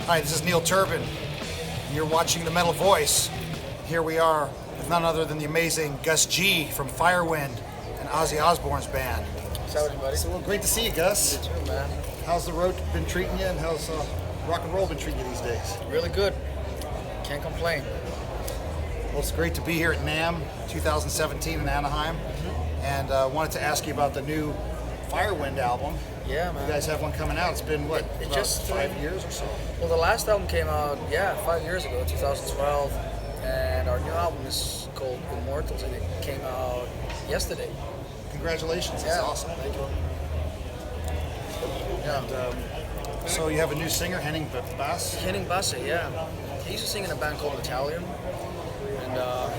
Hi, this is Neil Turbin. You're watching The Metal Voice. Here we are with none other than the amazing Gus G from Firewind and Ozzy Osbourne's band. What's up, everybody? So, well, great to see you, Gus. You too, man. How's the road been treating you, and how's rock and roll been treating you these days? Really good. Can't complain. Well, it's great to be here at NAMM 2017 in Anaheim, and wanted to ask you about the new Firewind album. Yeah, man. You guys have one coming out. It's been, what, It about just 5 years or so? Well, the last album came out, 5 years ago, 2012, and our new album is called Immortals, and it came out yesterday. Congratulations, that's awesome. Thank you. And, so you have a new singer, Henning Basse? Henning Basse, yeah. He used to sing in a band called Italian, and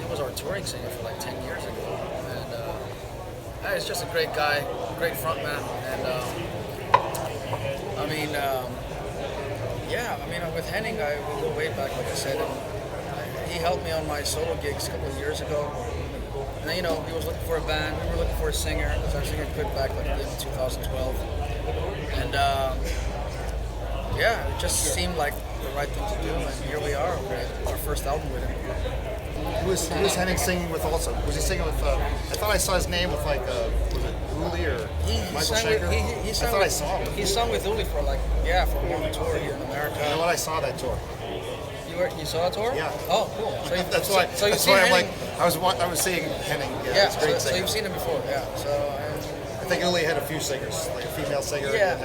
he was our touring singer for like 10 years ago. And he's just a great guy, great frontman, and with Henning, we go way back, like I said, and he helped me on my solo gigs a couple of years ago. And then, he was looking for a band, we were looking for a singer, because our singer quit back like in 2012. And it just seemed like the right thing to do, and here we are, our first album with him. Who was Henning singing with also? Was he singing with, I thought I saw his name with was it Uli or Michael Schenker? I saw him. He sung with Uli for for one tour here in America. You know what? I saw that tour. You saw that tour? Yeah. Oh, cool. So that's why I'm like, I was seeing Henning. Yeah, it's great singer. So you've seen him before, yeah. So I think Uli had a few singers, like a female singer. Yeah.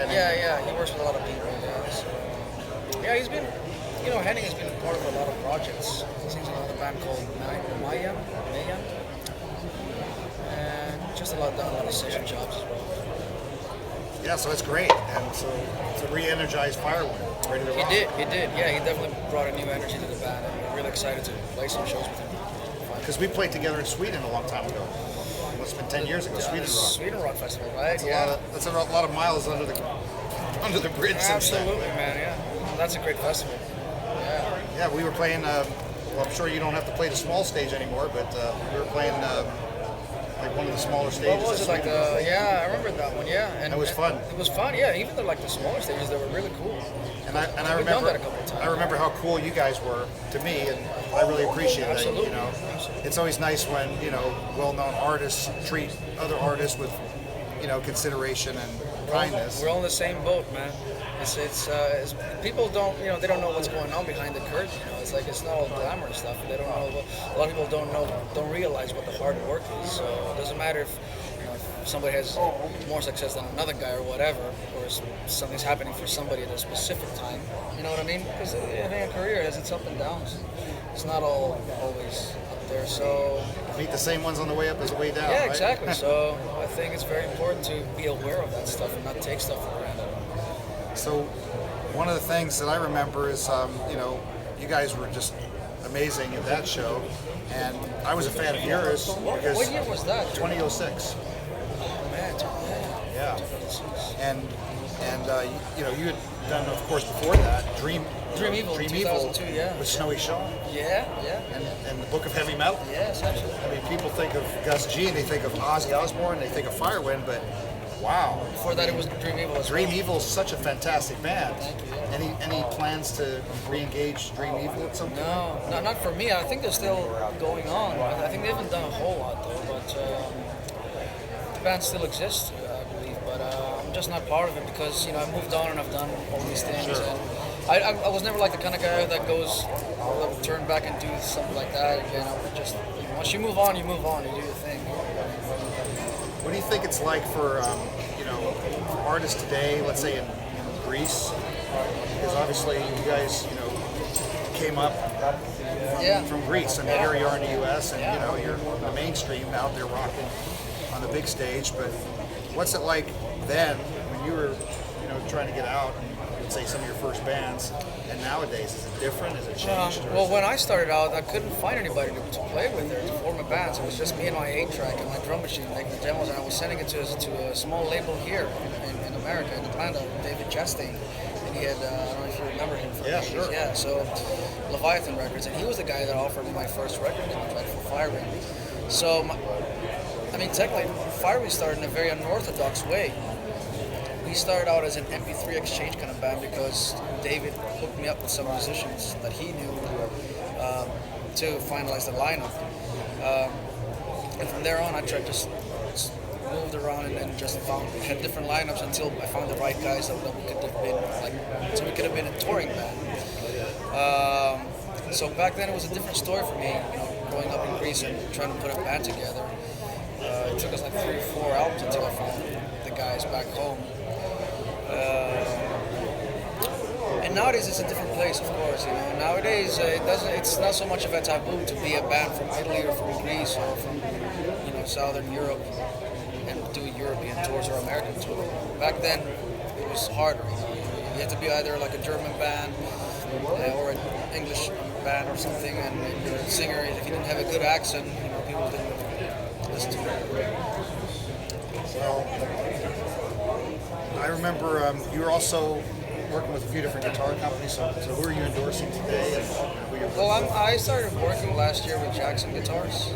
He works with a lot of people. Yeah. So, he's been, Henning has been a part of a lot of projects. He sings in another band called NICHOLLS, and just done a lot of session jobs as well. Yeah, so it's great, and so to re-energize Firewind, ready to rock. He did. Yeah, he definitely brought a new energy to the band, and we're really excited to play some shows with him. Because we played together in Sweden a long time ago. It must have been 10 years ago. Sweden Rock Festival, right? That's a lot of miles under the bridge. Absolutely, man. Yeah, that's a great festival. Yeah, we were playing. Well, I'm sure you don't have to play the small stage anymore, but we were playing like one of the smaller stages. What was it I remember that one. Yeah, and it was fun. It was fun. Yeah, even the smaller stages, they were really cool. And I remember that a couple of times. I remember how cool you guys were to me, and I really appreciate that. Absolutely. It's always nice when well-known artists treat other artists with consideration and kindness. We're all in the same boat, man. It's people don't they don't know what's going on behind the curtain. It's not all glamorous stuff. They don't know. A lot of people don't realize what the hard work is. So it doesn't matter if somebody has more success than another guy or whatever, or something's happening for somebody at a specific time. You know what I mean? Because every career has its ups and downs. It's not all always up there. So meet the same ones on the way up as the way down. Yeah, right? exactly. So I think it's very important to be aware of that stuff and not take stuff for granted. So one of the things that I remember is, you guys were just amazing at that show, and I was a fan of yours. Because what year was that? 2006. Oh man, yeah. And you had done, of course, before that, Dream Evil, 2002, yeah. With Snowy Shaw. Yeah. And the Book of Heavy Metal. Yes, absolutely. I mean, people think of Gus G, and they think of Ozzy Osbourne, they think of Firewind, but wow. Before that, it was Dream Evil. Dream Evil is such a fantastic band. Any plans to re-engage Dream Evil at some point? No, not for me. I think they're still going on. I think they haven't done a whole lot though, but the band still exists, I believe. But I'm just not part of it because I've moved on and I've done all these things. Sure. And I was never like the kind of guy that goes, turn back and do something like that again. I would just once you move on, you do your thing. What do you think it's like for artists today, let's say in Greece? Because obviously you guys, came up from Greece, and here you are in the U.S. and you're the mainstream out there rocking on the big stage. But what's it like then when you were, trying to get out and let's say some of your first bands, and nowadays is it different? Is it changed? Well, when I started out, I couldn't find anybody to play with or to form a band. So it was just me and my 8-track and my drum machine making the demos, and I was sending it to a small label here in America, in Atlanta, David Chastain. And he had, I don't know if you remember him from the 80s. Sure. Yeah, so Leviathan Records, and he was the guy that offered me my first record contract for Firewind. So, technically, Firewind started in a very unorthodox way. we started out as an MP3 exchange kind of band because David hooked me up with some musicians that he knew to finalize the lineup. And from there on, I tried just moved around and just had different lineups until I found the right guys that we could have been so we could have been a touring band. So back then it was a different story for me, growing up in Greece and trying to put a band together. It took us like 3 or 4 albums until I found the guys back home. And nowadays it's a different place, of course. Nowadays it's not so much of a taboo to be a band from Italy or from Greece or from Southern Europe and do European tours or American tours. Back then it was harder. You had to be either like a German band or an English band or something, and your singer, if you didn't have a good accent, people didn't listen to it. Well, I remember you were also working with a few different guitar companies. So who are you endorsing today? And who you're I started working last year with Jackson Guitars.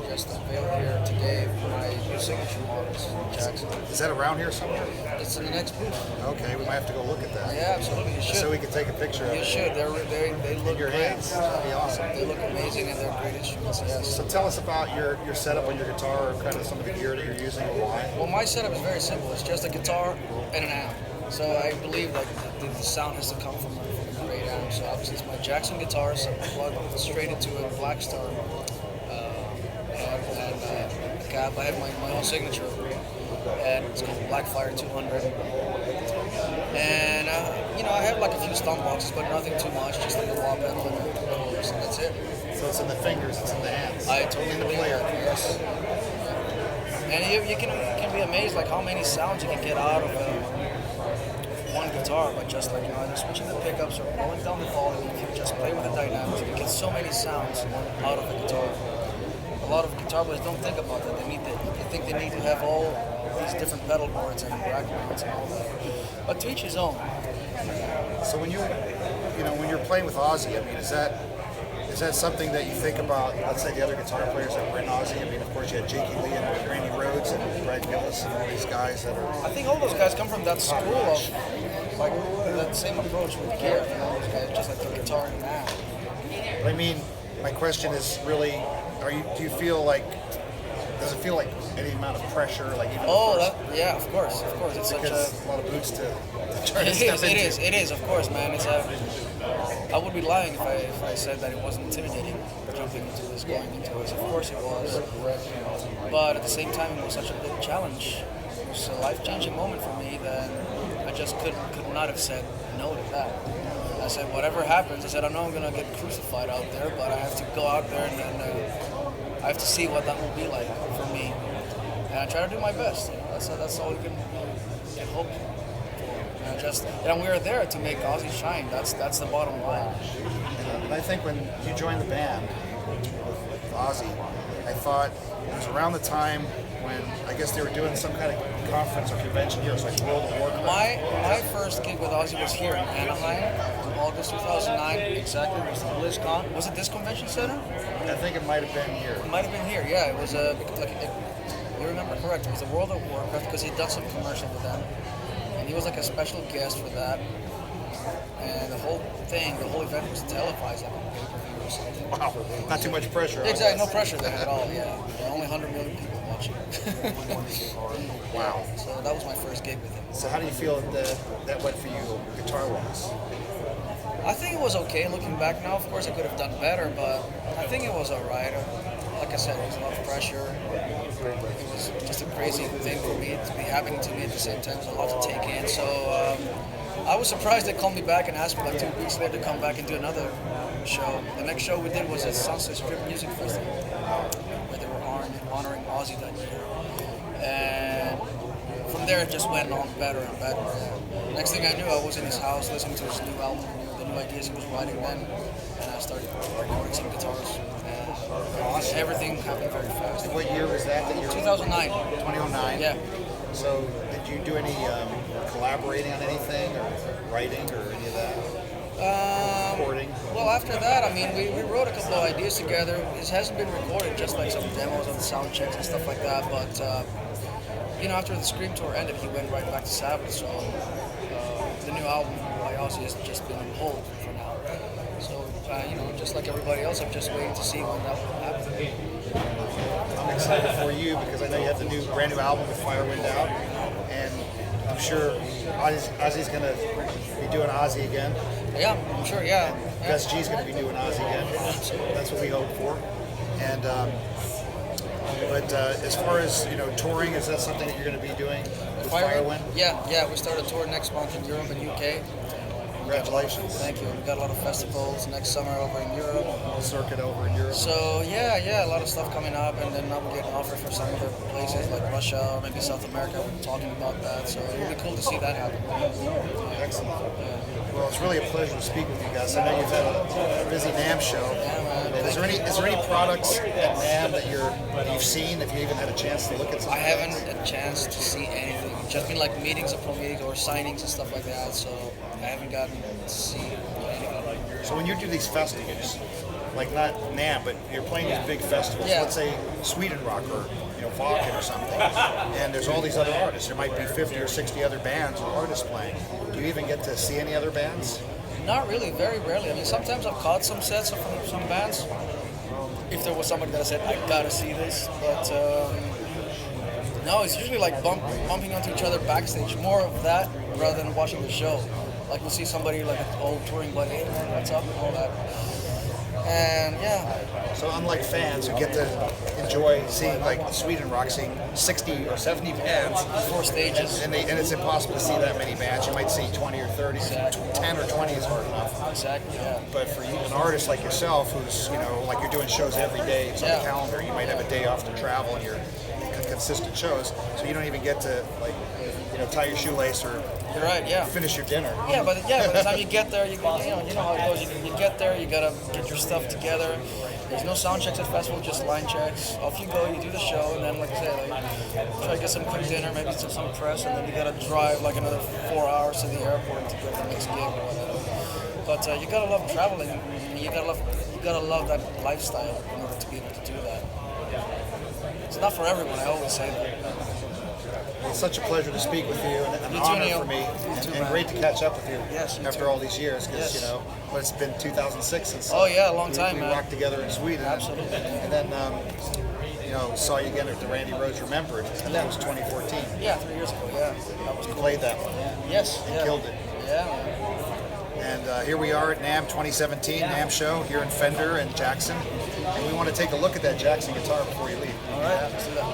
Just unveiled here today my new signature models from Jackson. Is that around here somewhere? It's in the next booth. Okay, we might have to go look at that. Yeah, absolutely. You should. So we can take a picture of it. You should. They look In your great. hands. That'd be awesome. They look amazing and they're great instruments. Yes. So tell us about your setup on your guitar, or kind of some of the gear that you're using, and why. Well, my setup is very simple. It's just a guitar and an amp. So I believe like the sound has to come from a great amp. So obviously it's my Jackson guitars. I plug straight into a Blackstar. I have my own signature, and it's called Blackfire 200. And I have like a few stomp boxes, but nothing too much, just like a wah pedal and a chorus, and that's it. So it's in the fingers, it's in the hands. I totally believe that. Yes. And you can be amazed like how many sounds you can get out of one guitar by just like either switching the pickups or pulling down the volume. If you just play with the dynamics, you can get so many sounds out of a guitar. A lot of guitar players don't think about that. They think they need to have all these different pedal boards and rack mounts and all that. But to each his own. So when when you're playing with Ozzy, I mean, is that something that you think about? Let's say the other guitar players that were in Ozzy. I mean, of course you had Jakey Lee and Randy Rhoads and Brad Gillis and all these guys that are. I think all those guys come from that school of like that same approach with gear. Those guys just like the guitar and amp. I mean, my question is really. Do you feel like? Does it feel like any amount of pressure, like even? Yeah, of course. It's because such a lot of boots to try to It step is. into. It is. Of course, man. I would be lying if I said that it wasn't intimidating jumping into this, going into this. Of course it was. But at the same time, it was such a big challenge. It was a life-changing moment for me that I just could not have said no to that. I said, whatever happens, I said, I know I'm going to get crucified out there, but I have to go out there and I have to see what that will be like for me. And I try to do my best. That's all you can hope for. And we are there to make Ozzy shine. That's the bottom line. And I think when you joined the band with Ozzy, I thought it was around the time when I guess they were doing some kind of conference or convention here. It was like World of Warcraft. My first gig with Ozzy was here in Anaheim, August 2009. Exactly, it was the BlizzCon. Was it this convention center? I think it might have been here. It might have been here. Yeah, it was you remember correct. It was the World of Warcraft because he'd done some commercial with them, and he was like a special guest for that. And the whole event was televised like on pay-per-view or something. Wow, not too much pressure. Exactly, no pressure there at all. Yeah, only 100 million people watching. Wow. So that was my first gig with him. So how do you feel that went for you guitar-wise? I think it was okay. Looking back now, of course, I could have done better, but I think it was all right. Like I said, it was a lot of pressure. It was just a crazy thing for me to be happening to me at the same time. It was a lot to take in. So I was surprised they called me back and asked me like 2 weeks later to come back and do another show. The next show we did was at Sunset Strip Music Festival, where they were honoring Ozzy that year. And from there, it just went on better and better. Next thing I knew, I was in his house listening to his new album, the new ideas he was writing then, and I started recording some guitars. And everything happened very fast. And what year was that you were 2009. 2009? Yeah. So did you do any collaborating on anything or writing or any of that? Recording? Well, after that, I mean, we wrote a couple of ideas together. It hasn't been recorded, just like some demos on the sound checks and stuff like that. But after the Scream tour ended, he went right back to Sabbath. So the new album by Ozzy has just been on hold for now. So just like everybody else, I'm just waiting to see when that will happen. I'm excited for you because I know you have the brand new album with Firewind out, and I'm sure Ozzy's going to be doing Ozzy again. Yeah, I'm sure. Yeah. Gus G's going to be doing Ozzy again. That's what we hope for. And but as far as touring, is that something that you're going to be doing with Firewind? Yeah. We start a tour next month in Europe and UK. Congratulations. Thank you. We've got a lot of festivals next summer over in Europe. Whole circuit over in Europe. So yeah, a lot of stuff coming up, and then I'm getting offered for some other places like Russia or maybe South America. We're talking about that, so it'll be cool to see that happen. Excellent. Yeah. Well, it's really a pleasure to speak with you guys. I know you've had a busy NAMM show. Yeah, man. Is there any products at NAMM that you've seen? If you even had a chance to look at some? I haven't had a chance to see anything. Just been like meetings upon meetings or signings and stuff like that. So I haven't gotten to see anything. So when you do these festivals, like not NAMM, but you're playing these big festivals, Yeah. let's say Sweden Rock or Vaken or something, and there's all these other artists. There might be 50 or 60 other bands or artists playing. Do you even get to see any other bands? Not really, very rarely. I mean, sometimes I've caught some sets from some bands. If there was somebody that I said, I gotta see this, but no, it's usually like bumping onto each other backstage. More of that rather than watching the show. Like we'll see somebody like an old touring buddy, hey man, what's up, and all that. And yeah. So unlike fans who get to enjoy seeing like Sweden Rock, seeing 60 or 70 bands, 4 stages, and it's impossible to see that many bands. You might see 20 or 30, Exactly. 10 or 20 is hard enough. Exactly. Yeah. But for you, an artist like yourself, who's like you're doing shows every day, it's on the calendar. You might have a day off to travel, and you're consistent shows, so you don't even get to tie your shoelace or You're right. Yeah. finish your dinner. Yeah, by the time you get there, you know how it goes. You get there, you gotta get your stuff together. There's no sound checks at festival, just line checks. Off you go, you do the show, and then like I say, try to get some quick dinner, maybe some press, and then you gotta drive like another 4 hours to the airport to go to the next gig or whatever. But you gotta love traveling. You gotta love that lifestyle in order to be able to do that. It's not for everyone. I always say that. It's such a pleasure to speak with you, and an You too, honor Neil. for me, You too, and man. great to catch up with you Yes, you after too. all these years, because Yes. it's been 2006 since Oh yeah, a long time, we man. rocked together in Sweden. Absolutely. And then saw you again at the Randy Rhoads Remembered, and that was 2014. Yeah, 3 years ago. Yeah, that was You cool. played that one. Yes. You Yeah. killed it. Yeah. Man. And here we are at NAMM 2017, NAMM show here in Fender and Jackson. And we want to take a look at that Jackson guitar before you leave. All right. Let's do that.